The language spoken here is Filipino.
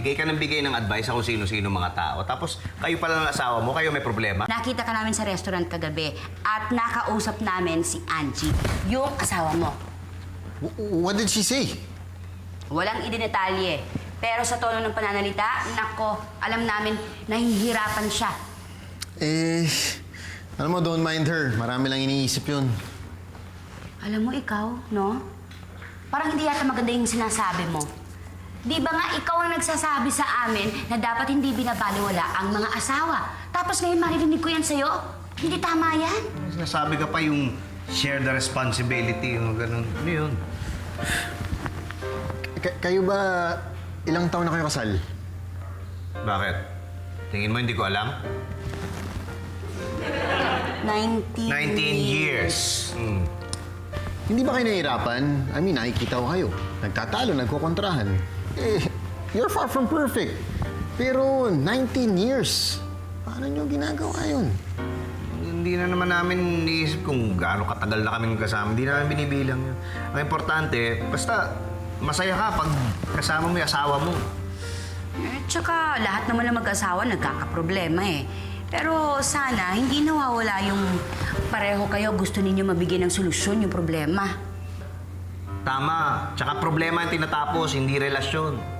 bigay ka ng bigay ng advice sa kung sino-sino mga tao. Tapos kayo pala ng asawa mo, kayo may problema. Nakita ka namin sa restaurant kagabi at nakausap namin si Angie, yung asawa mo. What did she say? Walang idinetalye. Pero sa tono ng pananalita, nako, alam namin nahihirapan siya. Alam mo, don't mind her. Marami lang iniisip yun. Alam mo ikaw, no? Parang hindi yata maganda yung sinasabi mo. Di ba nga ikaw ang nagsasabi sa amin na dapat hindi binabaliwala ang mga asawa? Tapos ngayon maririnig ko yan sa'yo? Hindi tama yan. Sinasabi ka pa yung share the responsibility, yung ganun. Ano yun? Kayo ba, ilang taon na kayo kasal? Bakit? Tingin mo hindi ko alam? 19 years. Hindi ba kayo nahihirapan? I mean, nakikita ko kayo. Nagtatalo, nagkukontrahan. You're far from perfect. Pero 19 years. Paano nyo ginagawa yun? Hindi na naman namin iniisip kung gaano katagal na kaming kasama. Hindi namin binibilang yun. Ang importante, basta masaya ka pag kasama mo yung asawa mo. Tsaka lahat naman ng mag-asawa nagkakaproblema eh. Pero sana hindi nawawala yung pareho kayo gusto ninyo mabigyan ng solusyon yung problema. Tama. Tsaka problema yung tinatapos, hindi relasyon.